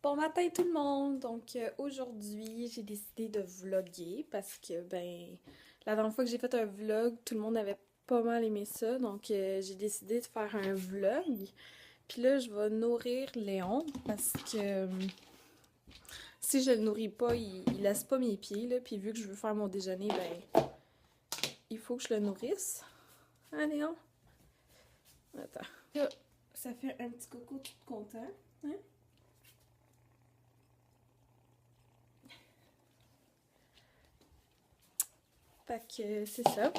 Bon matin tout le monde! Donc aujourd'hui j'ai décidé de vlogger parce que la dernière fois que j'ai fait un vlog, tout le monde avait pas mal aimé ça. Donc j'ai décidé de faire un vlog. Puis là je vais nourrir Léon parce que si je le nourris pas, il laisse pas mes pieds là. Puis vu que je veux faire mon déjeuner, il faut que je le nourrisse. Hein Léon? Attends. Là, ça fait un petit coco tout content. Hein? Fait que c'est ça.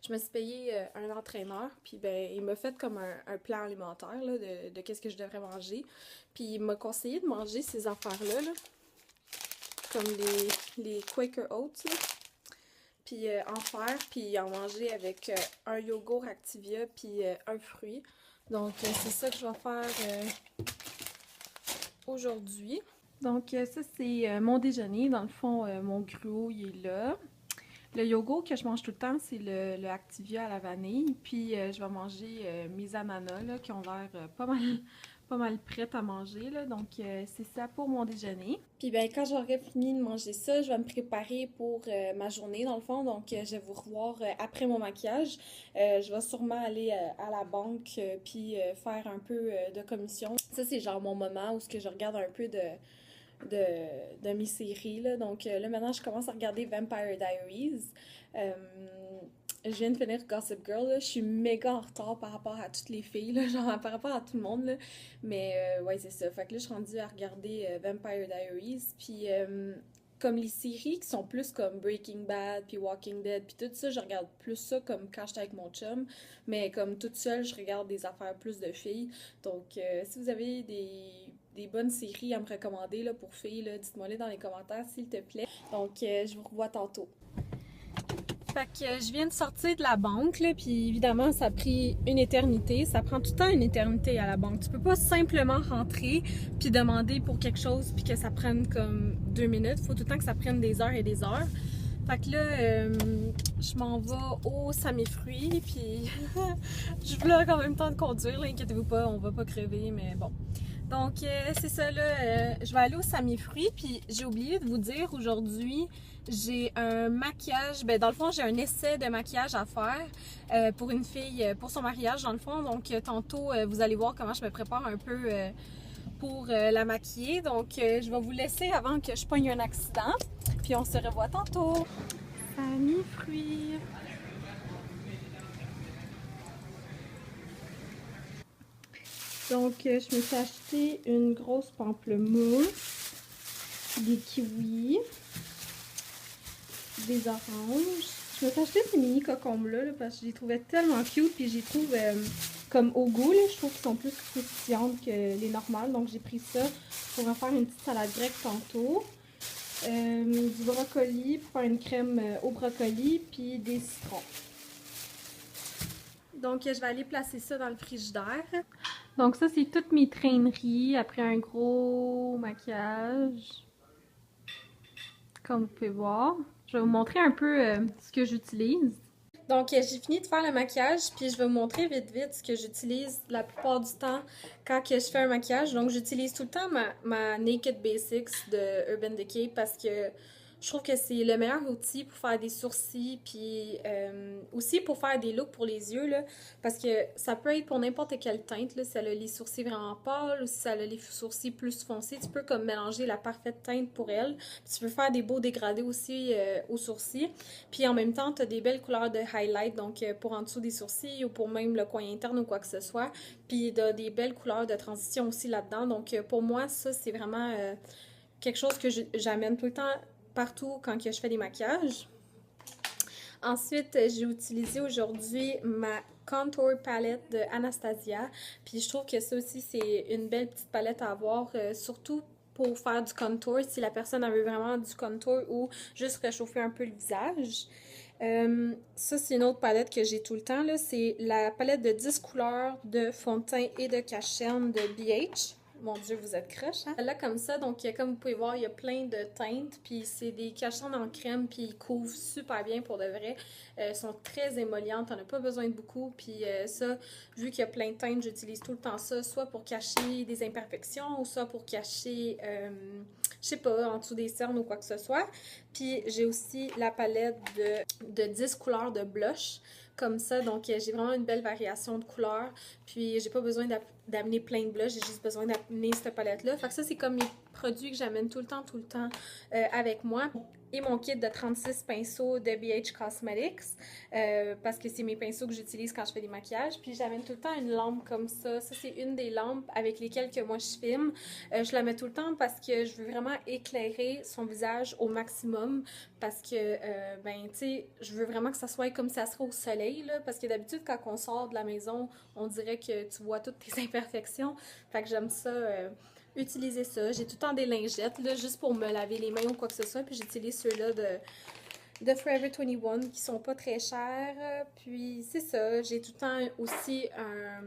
Je me suis payé un entraîneur, puis il m'a fait comme un plan alimentaire là, de qu'est-ce que je devrais manger. Puis il m'a conseillé de manger ces affaires-là, là, comme les Quaker Oats, là. Puis en faire, puis en manger avec un yogourt Activia, puis un fruit. Donc c'est ça que je vais faire aujourd'hui. Donc ça c'est mon déjeuner. Dans le fond, mon gruau il est là. Le yogourt que je mange tout le temps, c'est le Activia à la vanille. Puis je vais manger mes ananas là, qui ont l'air pas mal prêtes à manger. Là. Donc c'est ça pour mon déjeuner. Puis quand j'aurai fini de manger ça, je vais me préparer pour ma journée dans le fond. Donc je vais vous revoir après mon maquillage. Je vais sûrement aller à la banque puis faire un peu de commission. Ça c'est genre mon moment où ce que je regarde un peu de mes séries. Là. Donc là, maintenant, je commence à regarder Vampire Diaries. Euh, je viens de finir Gossip Girl. Là. Je suis méga en retard par rapport à toutes les filles, là, genre par rapport à tout le monde. Là. Mais ouais, c'est ça. Fait que là, je suis rendue à regarder Vampire Diaries. Puis comme les séries qui sont plus comme Breaking Bad, puis Walking Dead, puis tout ça, je regarde plus ça comme quand j'étais avec mon chum. Mais comme toute seule, je regarde des affaires plus de filles. Donc, si vous avez des bonnes séries à me recommander là, pour filles, là, dites-moi les dans les commentaires s'il te plaît. Donc, je vous revois tantôt. Fait que je viens de sortir de la banque, là, puis évidemment, ça a pris une éternité. Ça prend tout le temps une éternité à la banque. Tu peux pas simplement rentrer puis demander pour quelque chose puis que ça prenne comme 2 minutes. Faut tout le temps que ça prenne des heures et des heures. Fait que là, je m'en vais au Sami Fruits, puis je vlog en même temps de conduire, là, inquiétez-vous pas, on va pas crever, mais bon. Donc, c'est ça, là, je vais aller au Sami Fruits, puis j'ai oublié de vous dire, aujourd'hui, j'ai un maquillage, dans le fond, j'ai un essai de maquillage à faire pour une fille, pour son mariage, dans le fond. Donc, tantôt, vous allez voir comment je me prépare un peu pour la maquiller. Donc, je vais vous laisser avant que je pogne un accident, puis on se revoit tantôt. Sami Fruits. Donc, je me suis acheté une grosse pamplemousse, des kiwis, des oranges. Je me suis acheté ces mini cocombes là, parce que je les trouvais tellement cute, puis je les trouve comme au goût, là, je trouve qu'ils sont plus croustillantes que les normales. Donc, j'ai pris ça pour en faire une petite salade grecque tantôt. Du brocoli pour faire une crème au brocoli, puis des citrons. Donc, je vais aller placer ça dans le frigidaire. Donc, ça, c'est toutes mes traîneries après un gros maquillage. Comme vous pouvez voir. Je vais vous montrer un peu ce que j'utilise. Donc, j'ai fini de faire le maquillage, puis je vais vous montrer vite ce que j'utilise la plupart du temps quand que je fais un maquillage. Donc, j'utilise tout le temps ma Naked Basics de Urban Decay parce que je trouve que c'est le meilleur outil pour faire des sourcils, puis aussi pour faire des looks pour les yeux, là, parce que ça peut être pour n'importe quelle teinte, là, si elle a les sourcils vraiment pâles ou si elle a les sourcils plus foncés, tu peux comme mélanger la parfaite teinte pour elle. Puis tu peux faire des beaux dégradés aussi aux sourcils. Puis en même temps, tu as des belles couleurs de highlight, donc pour en dessous des sourcils ou pour même le coin interne ou quoi que ce soit. Puis tu as des belles couleurs de transition aussi là-dedans. Donc pour moi, ça, c'est vraiment quelque chose que j'amène tout le temps partout quand que je fais des maquillages. Ensuite, j'ai utilisé aujourd'hui ma Contour Palette de Anastasia. Puis je trouve que ça aussi, c'est une belle petite palette à avoir, surtout pour faire du contour, si la personne veut vraiment du contour ou juste réchauffer un peu le visage. Ça, c'est une autre palette que j'ai tout le temps. C'est la palette de 10 couleurs de fond de teint et de cache-cerne de BH. Mon Dieu, vous êtes croche, hein? Là, comme ça, donc comme vous pouvez voir, il y a plein de teintes, puis c'est des cachants en crème, puis ils couvrent super bien pour de vrai. Ils sont très émollientes, on n'a pas besoin de beaucoup, puis ça, vu qu'il y a plein de teintes, j'utilise tout le temps ça, soit pour cacher des imperfections, ou soit pour cacher, je sais pas, en dessous des cernes ou quoi que ce soit. Puis j'ai aussi la palette de 10 couleurs de blush, comme ça, donc j'ai vraiment une belle variation de couleurs, puis j'ai pas besoin d'amener plein de blush, j'ai juste besoin d'amener cette palette-là. Fait que ça, c'est comme mes produits que j'amène tout le temps avec moi. Et mon kit de 36 pinceaux de BH Cosmetics, parce que c'est mes pinceaux que j'utilise quand je fais des maquillages. Puis j'amène tout le temps une lampe comme ça. Ça, c'est une des lampes avec lesquelles que moi je filme. Je la mets tout le temps parce que je veux vraiment éclairer son visage au maximum. Parce que, ben, tu sais, je veux vraiment que ça soit comme ça serait au soleil, là. Parce que d'habitude, quand on sort de la maison, on dirait que tu vois toutes tes imperfections. Fait que j'aime ça... utiliser ça. J'ai tout le temps des lingettes, là, juste pour me laver les mains ou quoi que ce soit. Puis j'utilise ceux-là de Forever 21 qui sont pas très chers. Puis c'est ça. J'ai tout le temps aussi un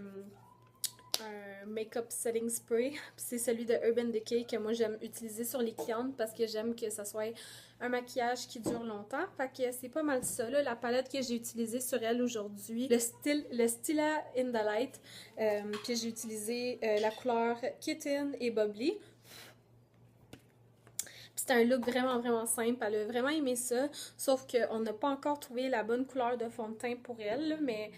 make-up setting spray. C'est celui de Urban Decay que moi j'aime utiliser sur les clientes parce que j'aime que ça soit un maquillage qui dure longtemps. Fait que c'est pas mal ça, là, la palette que j'ai utilisée sur elle aujourd'hui. Le Stila in the Light. Puis j'ai utilisé la couleur Kitten et Bubbly. C'était un look vraiment simple. Elle a vraiment aimé ça. Sauf qu'on n'a pas encore trouvé la bonne couleur de fond de teint pour elle, là, mais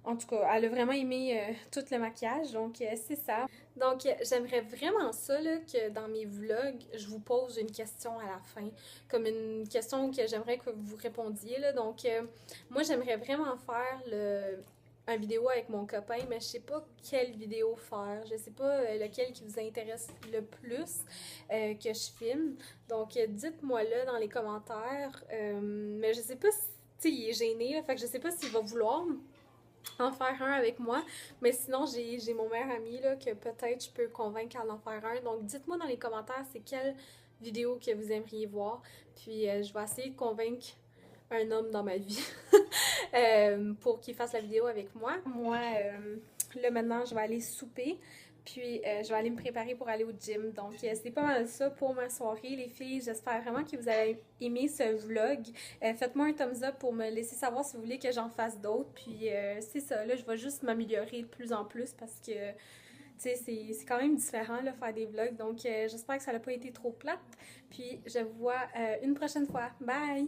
en tout cas, elle a vraiment aimé tout le maquillage, donc c'est ça. Donc j'aimerais vraiment ça, là, que dans mes vlogs, je vous pose une question à la fin, comme une question que j'aimerais que vous répondiez, là. Donc moi, j'aimerais vraiment faire un vidéo avec mon copain, mais je sais pas quelle vidéo faire. Je sais pas lequel qui vous intéresse le plus que je filme. Donc dites-moi là dans les commentaires. Mais je sais pas si, tu sais, il est gêné, là, fait que je sais pas s'il va vouloir en faire un avec moi, mais sinon j'ai mon meilleur ami là que peut-être je peux convaincre à en faire un. Donc dites-moi dans les commentaires c'est quelle vidéo que vous aimeriez voir, puis je vais essayer de convaincre un homme dans ma vie pour qu'il fasse la vidéo avec moi. Moi, là maintenant je vais aller souper. Puis je vais aller me préparer pour aller au gym. Donc c'est pas mal ça pour ma soirée les filles. J'espère vraiment que vous avez aimé ce vlog. Faites-moi un thumbs up pour me laisser savoir si vous voulez que j'en fasse d'autres. Puis c'est ça, là je vais juste m'améliorer de plus en plus parce que tu sais, c'est quand même différent là, faire des vlogs. Donc j'espère que ça n'a pas été trop plate. Puis je vous vois une prochaine fois. Bye!